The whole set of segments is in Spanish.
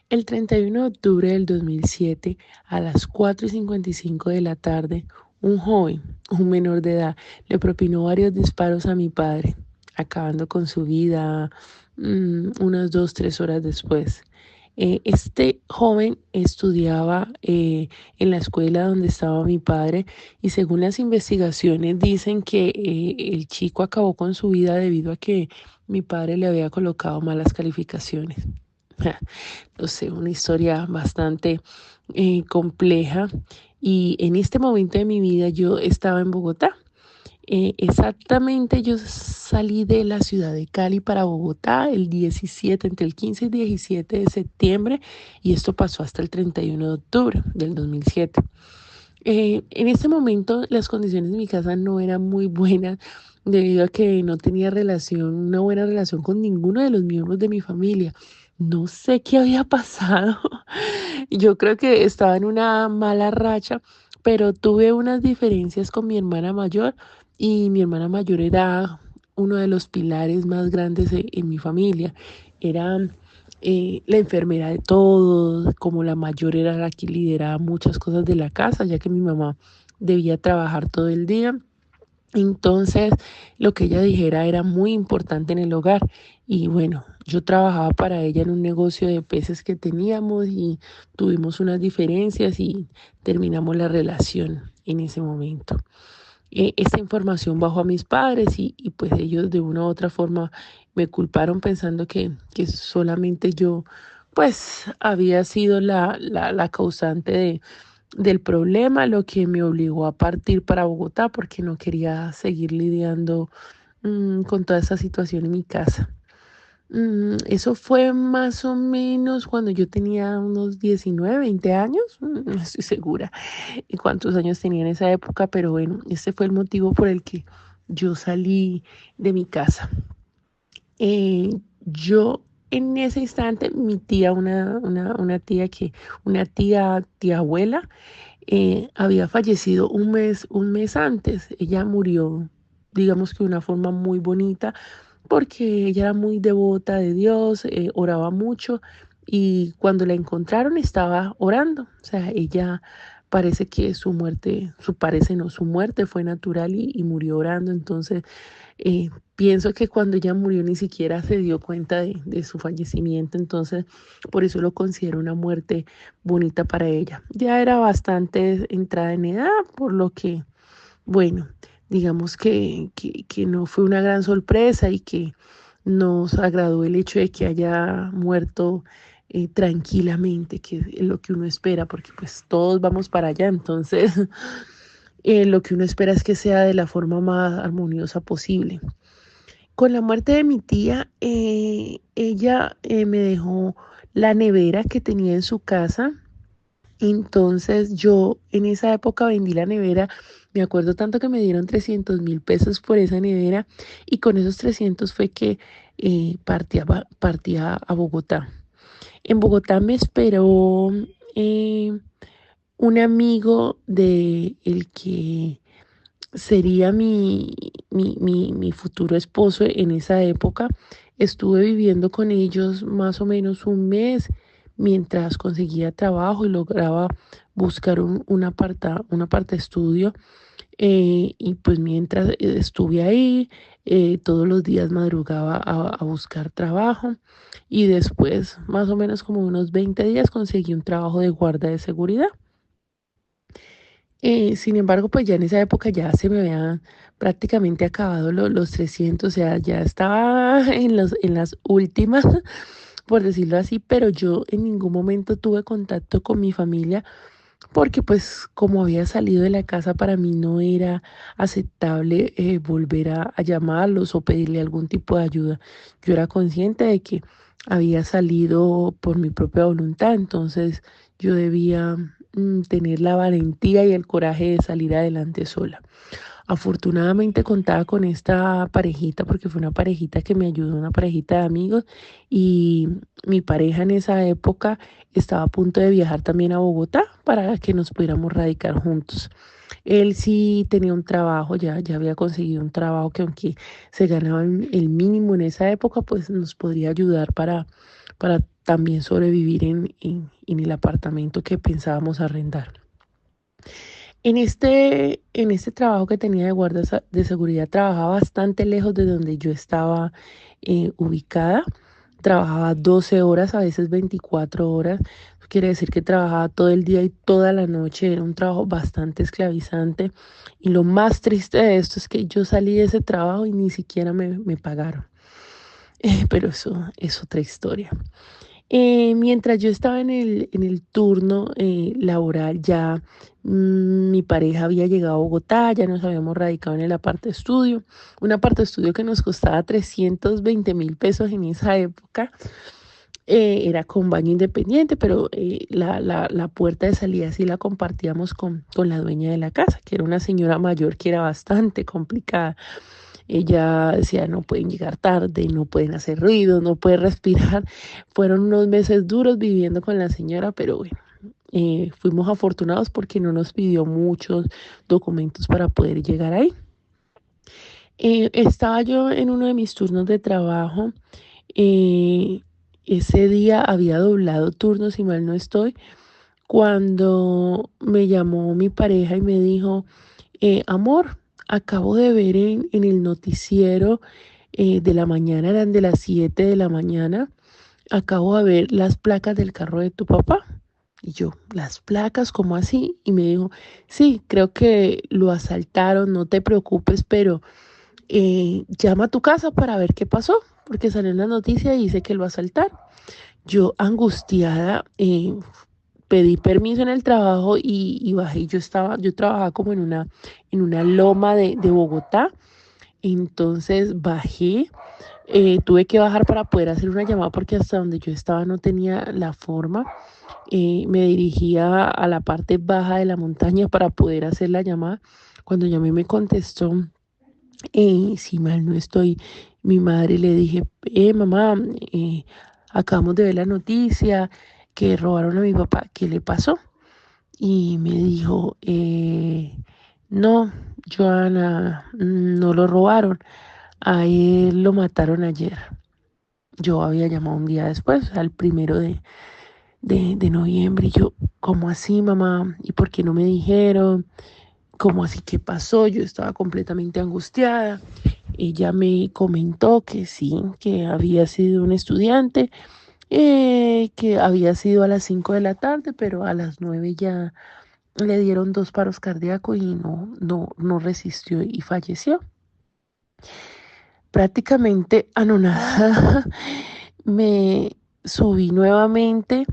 El 31 de octubre del 2007, a las 4:55 de la tarde, un joven, un menor de edad, le propinó varios disparos a mi padre, acabando con su vida unas 2, 3 horas después. Este joven estudiaba en la escuela donde estaba mi padre y según las investigaciones dicen que el chico acabó con su vida debido a que mi padre le había colocado malas calificaciones. No sé, una historia bastante compleja. Y en este momento de mi vida yo estaba en Bogotá. Exactamente yo salí de la ciudad de Cali para Bogotá el 17, entre el 15 y 17 de septiembre, y esto pasó hasta el 31 de octubre del 2007. En este momento las condiciones de mi casa no eran muy buenas debido a que no tenía una buena relación con ninguno de los miembros de mi familia. No sé qué había pasado. Yo creo que estaba en una mala racha, pero tuve unas diferencias con mi hermana mayor y mi hermana mayor era uno de los pilares más grandes en mi familia. Era la enfermera de todos, como la mayor era la que lideraba muchas cosas de la casa, ya que mi mamá debía trabajar todo el día. Entonces, lo que ella dijera era muy importante en el hogar. Y bueno, yo trabajaba para ella en un negocio de peces que teníamos y tuvimos unas diferencias y terminamos la relación en ese momento. Esta información bajó a mis padres y pues ellos de una u otra forma me culparon pensando que solamente yo pues había sido la causante del problema, lo que me obligó a partir para Bogotá porque no quería seguir lidiando con toda esa situación en mi casa. Eso fue más o menos cuando yo tenía unos 19, 20 años, no estoy segura y cuántos años tenía en esa época, pero bueno, ese fue el motivo por el que yo salí de mi casa. Yo en ese instante, mi tía, tía abuela, había fallecido un mes antes. Ella murió, digamos que de una forma muy bonita, porque ella era muy devota de Dios, oraba mucho y cuando la encontraron estaba orando. O sea, ella parece que parece no, su muerte fue natural y murió orando. Entonces, pienso que cuando ella murió ni siquiera se dio cuenta de su fallecimiento, entonces por eso lo considero una muerte bonita para ella. Ya era bastante entrada en edad, por lo que, bueno, digamos que no fue una gran sorpresa y que nos agradó el hecho de que haya muerto tranquilamente, que es lo que uno espera, porque pues todos vamos para allá, entonces lo que uno espera es que sea de la forma más armoniosa posible. Con la muerte de mi tía, ella me dejó la nevera que tenía en su casa. Entonces yo en esa época vendí la nevera. Me acuerdo tanto que me dieron 300.000 pesos por esa nevera y con esos 300 fue que partí a Bogotá. En Bogotá me esperó eh, un amigo de el que sería mi futuro esposo en esa época. Estuve viviendo con ellos más o menos un mes mientras conseguía trabajo y lograba buscar un estudio. Y pues mientras estuve ahí, todos los días madrugaba a buscar trabajo y después, más o menos como unos 20 días, conseguí un trabajo de guardia de seguridad. Sin embargo, pues ya en esa época ya se me habían prácticamente acabado los 300, o sea, ya estaba en las últimas, por decirlo así, pero yo en ningún momento tuve contacto con mi familia porque pues como había salido de la casa para mí no era aceptable volver a llamarlos o pedirle algún tipo de ayuda. Yo era consciente de que había salido por mi propia voluntad, entonces yo debía tener la valentía y el coraje de salir adelante sola. Afortunadamente contaba con esta parejita porque fue una parejita que me ayudó, una parejita de amigos y mi pareja en esa época estaba a punto de viajar también a Bogotá para que nos pudiéramos radicar juntos. Él sí tenía un trabajo, ya había conseguido un trabajo que aunque se ganaba el mínimo en esa época, pues nos podría ayudar para también sobrevivir en el apartamento que pensábamos arrendar. En este trabajo que tenía de guardia de seguridad, trabajaba bastante lejos de donde yo estaba ubicada. Trabajaba 12 horas, a veces 24 horas. Quiere decir que trabajaba todo el día y toda la noche. Era un trabajo bastante esclavizante. Y lo más triste de esto es que yo salí de ese trabajo y ni siquiera me pagaron. Pero eso es otra historia. Mientras yo estaba en el turno laboral, ya mi pareja había llegado a Bogotá, ya nos habíamos radicado en el aparte estudio, un aparte estudio que nos costaba 320.000 pesos en esa época. Era con baño independiente, pero la puerta de salida sí la compartíamos con la dueña de la casa, que era una señora mayor que era bastante complicada. Ella decía, no pueden llegar tarde, no pueden hacer ruido, no pueden respirar. Fueron unos meses duros viviendo con la señora, pero bueno, fuimos afortunados porque no nos pidió muchos documentos para poder llegar ahí. Estaba yo en uno de mis turnos de trabajo. eh, Ese día había doblado turnos, si mal no estoy, cuando me llamó mi pareja y me dijo, amor, acabo de ver en el noticiero de la mañana, eran de las 7 de la mañana, acabo de ver las placas del carro de tu papá. Y yo, ¿las placas? ¿Cómo así? Y me dijo, sí, creo que lo asaltaron, no te preocupes, pero llama a tu casa para ver qué pasó, porque salió en la noticia y dice que lo asaltaron. Yo angustiada, pedí permiso en el trabajo y bajé. Yo trabajaba como en una loma de Bogotá. Entonces bajé, tuve que bajar para poder hacer una llamada porque hasta donde yo estaba no tenía la forma. Me dirigía a la parte baja de la montaña para poder hacer la llamada. Cuando llamé me contestó, si mal no estoy, mi madre. Le dije, mamá, acabamos de ver la noticia que robaron a mi papá, ¿qué le pasó? Y me dijo, no, Joana, no lo robaron, a él lo mataron ayer. Yo había llamado un día después, al 1 de noviembre, y yo, ¿cómo así, mamá? ¿Y por qué no me dijeron? ¿Cómo así? ¿Qué pasó? Yo estaba completamente angustiada. Ella me comentó que sí, que había sido un estudiante, que había sido a las 5 de la tarde, pero a las 9 ya le dieron 2 paros cardíacos y no resistió y falleció. Prácticamente anonadada, me subí nuevamente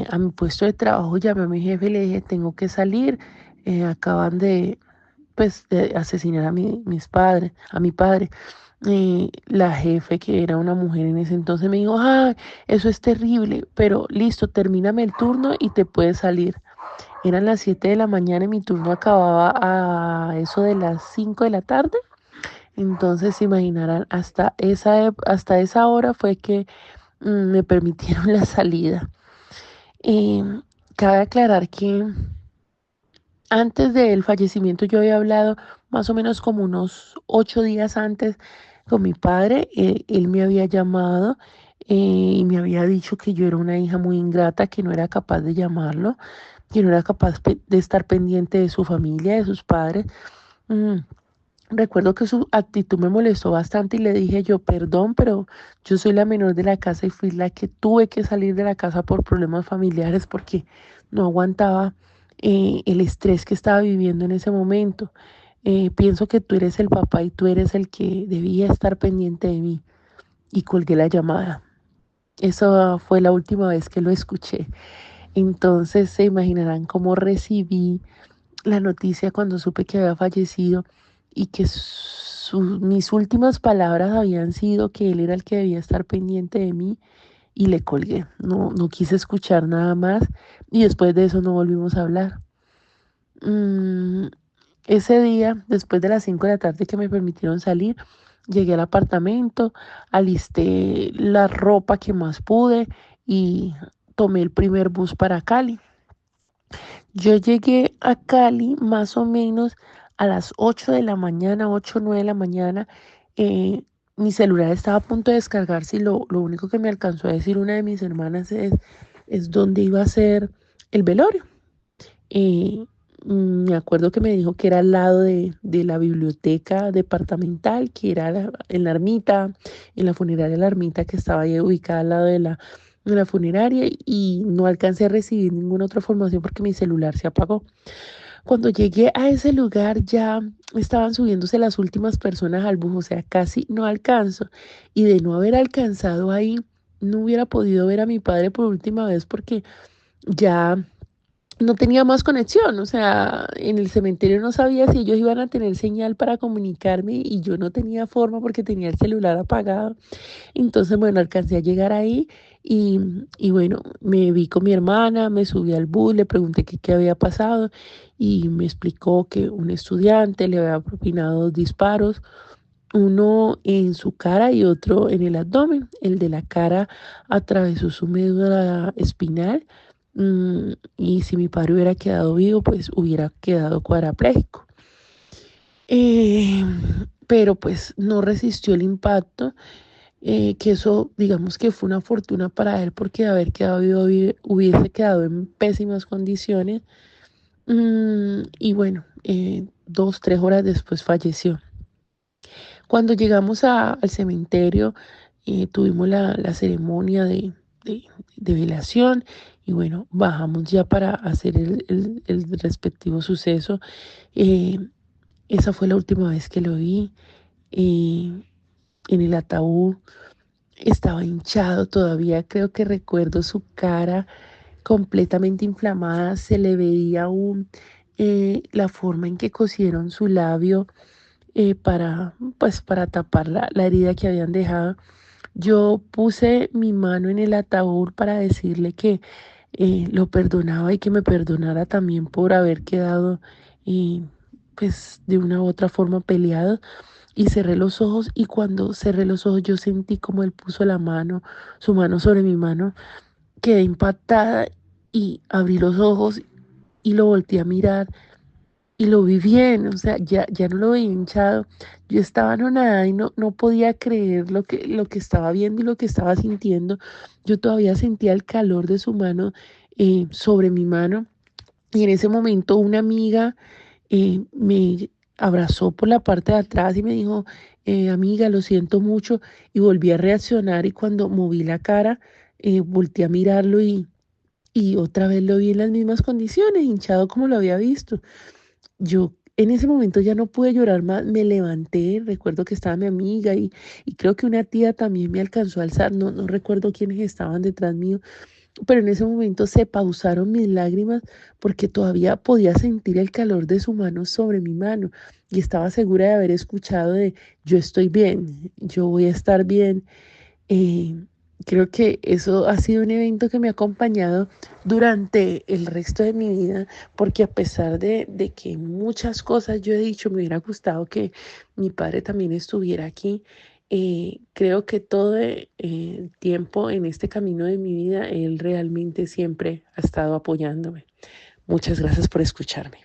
a mi puesto de trabajo, llamé a mi jefe y le dije, tengo que salir, acaban de asesinar a mi padre. La jefe, que era una mujer en ese entonces, me dijo, ah, eso es terrible, pero listo, termíname el turno y te puedes salir. Eran las 7 de la mañana y mi turno acababa a eso de las 5 de la tarde. Entonces, se imaginarán, hasta esa hora fue que me permitieron la salida. Em, Cabe aclarar que antes del fallecimiento yo había hablado más o menos como unos 8 días antes con mi padre. Él me había llamado y me había dicho que yo era una hija muy ingrata, que no era capaz de llamarlo, que no era capaz de estar pendiente de su familia, de sus padres. Mm, Recuerdo que su actitud me molestó bastante y le dije yo, perdón, pero yo soy la menor de la casa y fui la que tuve que salir de la casa por problemas familiares porque no aguantaba el estrés que estaba viviendo en ese momento. Pienso que tú eres el papá y tú eres el que debía estar pendiente de mí. Y colgué la llamada. Esa fue la última vez que lo escuché. Entonces se imaginarán cómo recibí la noticia cuando supe que había fallecido y que mis últimas palabras habían sido que él era el que debía estar pendiente de mí, y le colgué. No quise escuchar nada más y después de eso no volvimos a hablar. Mm, Ese día, después de las 5 de la tarde que me permitieron salir, llegué al apartamento, alisté la ropa que más pude y tomé el primer bus para Cali. Yo llegué a Cali más o menos a las 8 de la mañana, 8 o 9 de la mañana. Eh, Mi celular estaba a punto de descargarse y lo único que me alcanzó a decir una de mis hermanas es dónde iba a ser el velorio. Eh, Me acuerdo que me dijo que era al lado de la biblioteca departamental, que era en la ermita, en la funeraria La Ermita, que estaba ahí ubicada al lado de la funeraria, y no alcancé a recibir ninguna otra información porque mi celular se apagó. Cuando llegué a ese lugar ya estaban subiéndose las últimas personas al bus, o sea, casi no alcanzo. Y de no haber alcanzado ahí, no hubiera podido ver a mi padre por última vez porque ya no tenía más conexión, o sea, en el cementerio no sabía si ellos iban a tener señal para comunicarme y yo no tenía forma porque tenía el celular apagado. Entonces, bueno, alcancé a llegar ahí y, y bueno, me vi con mi hermana, me subí al bus, le pregunté qué había pasado y me explicó que un estudiante le había propinado 2 disparos, uno en su cara y otro en el abdomen. El de la cara atravesó su médula espinal, y si mi padre hubiera quedado vivo, pues hubiera quedado cuadrapléjico. Eh, pero pues no resistió el impacto, que eso digamos que fue una fortuna para él porque de haber quedado vivo hubiese quedado en pésimas condiciones. Y bueno, 2, 3 horas después falleció. Cuando llegamos al cementerio, tuvimos la ceremonia de- de velación y bueno, bajamos ya para hacer el respectivo suceso. Eh, Esa fue la última vez que lo vi. eh, en el ataúd estaba hinchado todavía, creo que recuerdo su cara completamente inflamada, se le veía aún la forma en que cosieron su labio, para tapar la herida que habían dejado. Yo puse mi mano en el ataúd para decirle que lo perdonaba y que me perdonara también por haber quedado, eh, pues de una u otra forma peleado, y cerré los ojos, y cuando cerré los ojos yo sentí como él puso la mano, su mano sobre mi mano, quedé impactada y abrí los ojos y lo volteé a mirar y lo vi bien, o sea, ya no lo veía hinchado. Yo estaba anonadada y no podía creer lo que estaba viendo y lo que estaba sintiendo. Yo todavía sentía el calor de su mano sobre mi mano, y en ese momento una amiga me abrazó por la parte de atrás y me dijo, amiga, lo siento mucho, y volví a reaccionar, y cuando moví la cara, volteé a mirarlo y otra vez lo vi en las mismas condiciones, hinchado como lo había visto. Yo en ese momento ya no pude llorar más, me levanté, recuerdo que estaba mi amiga y creo que una tía también me alcanzó a alzar, no recuerdo quiénes estaban detrás mío, pero en ese momento se pausaron mis lágrimas porque todavía podía sentir el calor de su mano sobre mi mano y estaba segura de haber escuchado de yo estoy bien, yo voy a estar bien. eh, Creo que eso ha sido un evento que me ha acompañado durante el resto de mi vida, porque a pesar de que muchas cosas yo he dicho, me hubiera gustado que mi padre también estuviera aquí. Creo que todo el tiempo en este camino de mi vida, él realmente siempre ha estado apoyándome. Muchas gracias por escucharme.